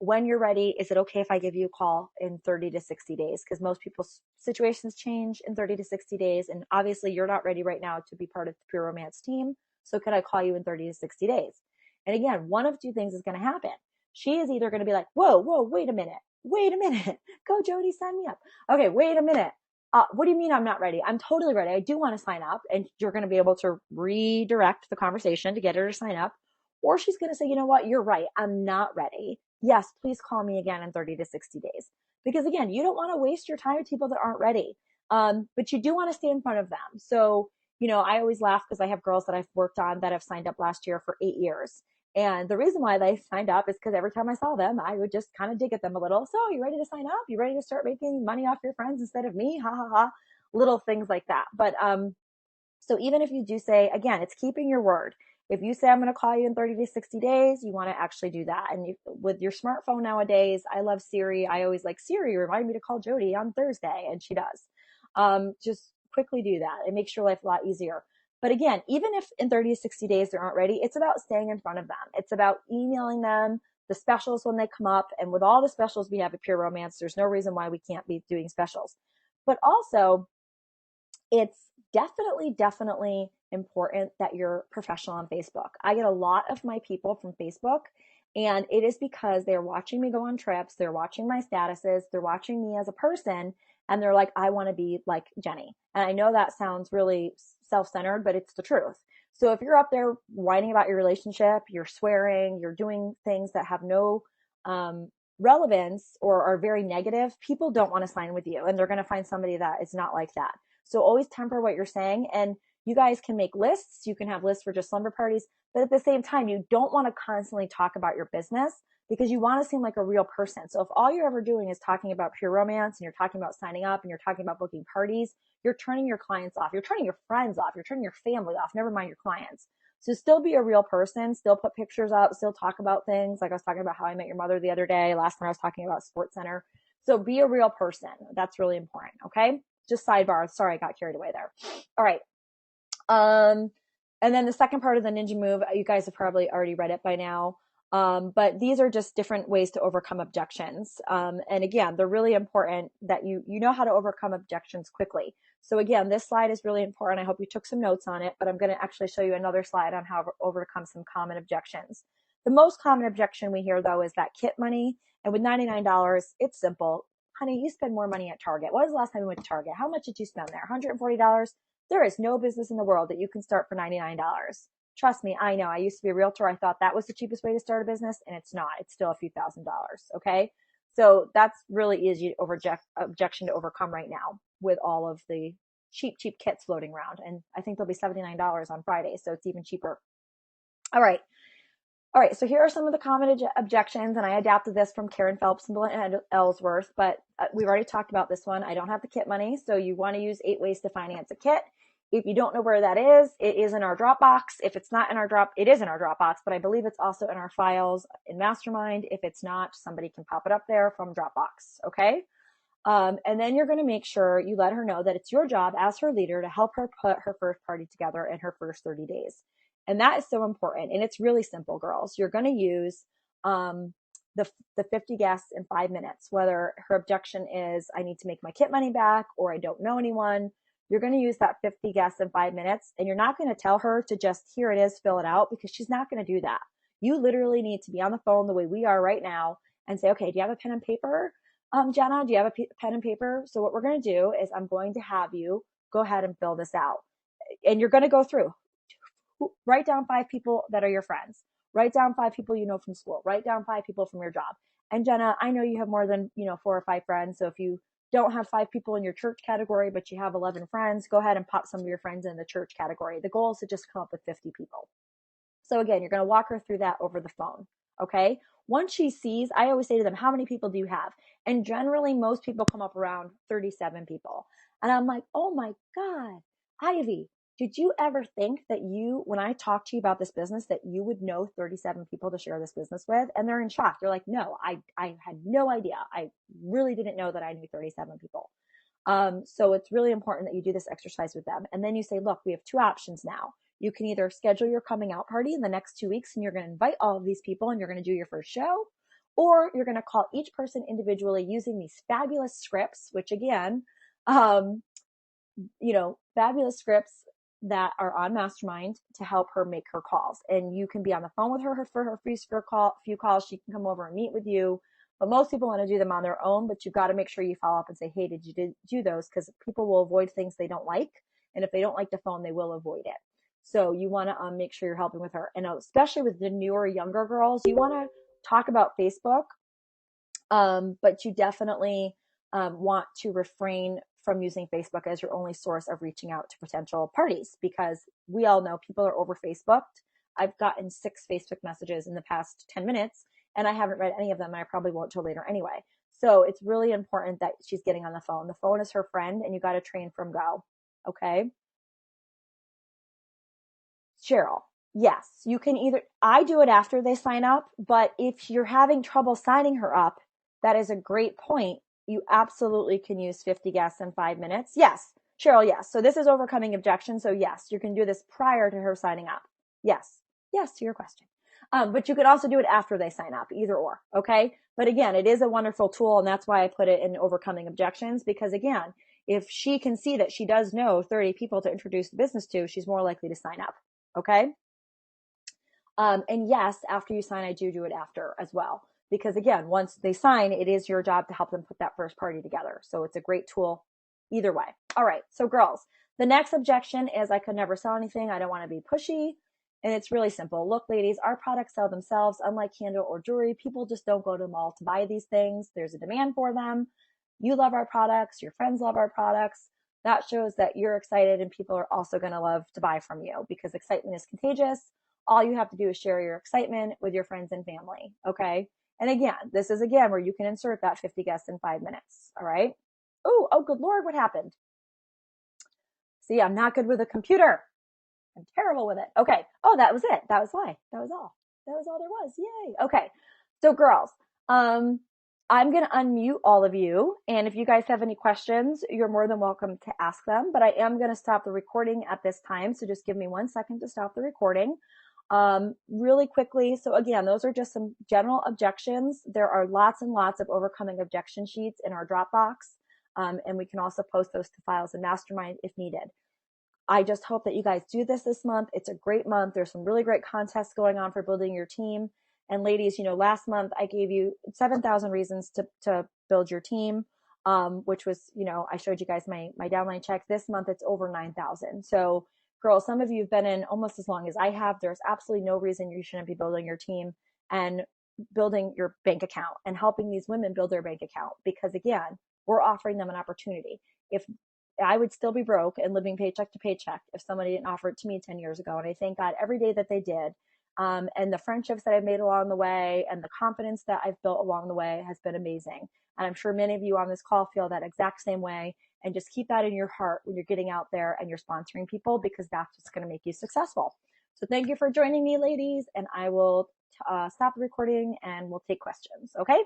When you're ready, is it okay if I give you a call in 30 to 60 days? Because most people's situations change in 30 to 60 days. And obviously you're not ready right now to be part of the Pure Romance team. So could I call you in 30 to 60 days? And again, one of 2 things is going to happen. She is either going to be like, whoa, wait a minute. Go Jody, sign me up. Okay, wait a minute. What do you mean I'm not ready? I'm totally ready. I do want to sign up. And you're going to be able to redirect the conversation to get her to sign up. Or she's going to say, you know what? You're right. I'm not ready. Yes, please call me again in 30 to 60 days. Because again, you don't want to waste your time with people that aren't ready. But you do want to stay in front of them. So, I always laugh because I have girls that I've worked on that have signed up last year for 8 years. And the reason why they signed up is because every time I saw them, I would just kind of dig at them a little. So you ready to sign up? You ready to start making money off your friends instead of me? Ha ha ha. Little things like that. But, so even if you do say, again, it's keeping your word. If you say I'm going to call you in 30 to 60 days, you want to actually do that. And with your smartphone nowadays, I love Siri. I always like, Siri, remind me to call Jody on Thursday. And she does. Just quickly do that. It makes your life a lot easier. But again, even if in 30 to 60 days they aren't ready, it's about staying in front of them. It's about emailing them, the specials when they come up. And with all the specials we have at Pure Romance, there's no reason why we can't be doing specials. But also, it's definitely important that you're professional on Facebook. I get a lot of my people from Facebook, and it is because they're watching me go on trips, they're watching my statuses, they're watching me as a person, and they're like, I want to be like Jenny. And I know that sounds really self-centered, but it's the truth. So if you're up there writing about your relationship, you're swearing, you're doing things that have no relevance or are very negative, people don't want to sign with you, and they're going to find somebody that is not like that. So always temper what you're saying, and you guys can make lists. You can have lists for just slumber parties, but at the same time, you don't want to constantly talk about your business because you want to seem like a real person. So if all you're ever doing is talking about Pure Romance and you're talking about signing up and you're talking about booking parties, you're turning your clients off. You're turning your friends off. You're turning your family off. Never mind your clients. So still be a real person, still put pictures up, still talk about things. Like I was talking about How I Met Your Mother the other day. Last time I was talking about Sports Center. So be a real person. That's really important. Okay. Just sidebar. Sorry, I got carried away there. All right. And then the second part of the ninja move, you guys have probably already read it by now. But these are just different ways to overcome objections. And again, they're really important that you know how to overcome objections quickly. So again, this slide is really important. I hope you took some notes on it, but I'm going to actually show you another slide on how to overcome some common objections. The most common objection we hear, though, is that kit money. And with $99, it's simple. Honey, you spend more money at Target. When was the last time you went to Target? How much did you spend there? $140? There is no business in the world that you can start for $99. Trust me, I know. I used to be a realtor. I thought that was the cheapest way to start a business, and it's not. It's still a few $1,000s, okay? So that's really easy objection to overcome right now with all of the cheap kits floating around. And I think they'll be $79 on Friday, so it's even cheaper. All right. So here are some of the common objections, and I adapted this from Karen Phelps and Ellsworth, but we've already talked about this one. I don't have the kit money, so you want to use 8 ways to finance a kit. If you don't know where that is, it is in our Dropbox. If it's not in our it is in our Dropbox, but I believe it's also in our files in Mastermind. If it's not, somebody can pop it up there from Dropbox, okay? And then you're going to make sure you let her know that it's your job as her leader to help her put her first party together in her first 30 days. And that is so important. And it's really simple, girls. You're going to use the 50 guests in 5 minutes, whether her objection is, I need to make my kit money back, or I don't know anyone. You're going to use that 50 guests in 5 minutes, and you're not going to tell her to just, here it is, fill it out, because she's not going to do that. You literally need to be on the phone the way we are right now and say, okay, do you have a pen and paper? Jenna, do you have a pen and paper? So what we're going to do is I'm going to have you go ahead and fill this out. And you're going to go through. Write down 5 people that are your friends. Write down 5 people you know from school. Write down 5 people from your job. And Jenna, I know you have more than 4 or 5 friends. So if you don't have 5 people in your church category, but you have 11 friends, go ahead and pop some of your friends in the church category. The goal is to just come up with 50 people. So again, you're going to walk her through that over the phone. Okay. Once she sees, I always say to them, how many people do you have? And generally, most people come up around 37 people. And I'm like, oh my God, Ivy, did you ever think that when I talked to you about this business, that you would know 37 people to share this business with? And they're in shock. They're like, no, I had no idea. I really didn't know that I knew 37 people. So it's really important that you do this exercise with them. And then you say, look, we have 2 options now. You can either schedule your coming out party in the next 2 weeks, and you're going to invite all of these people and you're going to do your first show, or you're going to call each person individually using these fabulous scripts, which again, fabulous scripts that are on Mastermind to help her make her calls. And you can be on the phone with her for her few calls. She can come over and meet with you. But most people want to do them on their own, but you've got to make sure you follow up and say, hey, did you do those? Because people will avoid things they don't like. And if they don't like the phone, they will avoid it. So you want to make sure you're helping with her. And especially with the newer, younger girls, you want to talk about Facebook, but you definitely want to refrain from using Facebook as your only source of reaching out to potential parties, because we all know people are over Facebooked. I've gotten 6 Facebook messages in the past 10 minutes, and I haven't read any of them, and I probably won't till later anyway. So it's really important that she's getting on the phone. The phone is her friend, and you got to train from go. Okay. Cheryl, yes, you can I do it after they sign up, but if you're having trouble signing her up, that is a great point. You absolutely can use 50 guests in 5 minutes. Yes, Cheryl, yes. So this is overcoming objections. So yes, you can do this prior to her signing up. Yes to your question. But you could also do it after they sign up, either or. Okay. But again, it is a wonderful tool. And that's why I put it in overcoming objections, because again, if she can see that she does know 30 people to introduce the business to, she's more likely to sign up. Okay. And yes, after you sign, I do it after as well. Because again, once they sign, it is your job to help them put that first party together. So it's a great tool either way. All right. So girls, the next objection is I could never sell anything. I don't want to be pushy. And it's really simple. Look, ladies, our products sell themselves. Unlike candle or jewelry, people just don't go to the mall to buy these things. There's a demand for them. You love our products. Your friends love our products. That shows that you're excited, and people are also going to love to buy from you, because excitement is contagious. All you have to do is share your excitement with your friends and family. Okay. And again, this is again where you can insert that 50 guests in 5 minutes. All right. Oh, good Lord. What happened? See, I'm not good with a computer. I'm terrible with it. Okay. Oh, that was it. That was why. That was all. That was all there was. Yay. Okay. So girls, I'm going to unmute all of you. And if you guys have any questions, you're more than welcome to ask them, but I am going to stop the recording at this time. So just give me 1 second to stop the recording. Really quickly. So again, those are just some general objections. There are lots and lots of overcoming objection sheets in our Dropbox. And we can also post those to files in Mastermind if needed. I just hope that you guys do this month. It's a great month. There's some really great contests going on for building your team. And ladies, last month I gave you 7,000 reasons to build your team, which was, I showed you guys my downline check. This month it's over 9,000. So girls, some of you have been in almost as long as I have. There's absolutely no reason you shouldn't be building your team and building your bank account and helping these women build their bank account, because again, we're offering them an opportunity. If I would still be broke and living paycheck to paycheck if somebody didn't offer it to me 10 years ago. And I thank God every day that they did. And the friendships that I've made along the way and the confidence that I've built along the way has been amazing. And I'm sure many of you on this call feel that exact same way. And just keep that in your heart when you're getting out there and you're sponsoring people, because that's what's going to make you successful. So thank you for joining me, ladies. And I will stop the recording and we'll take questions. Okay.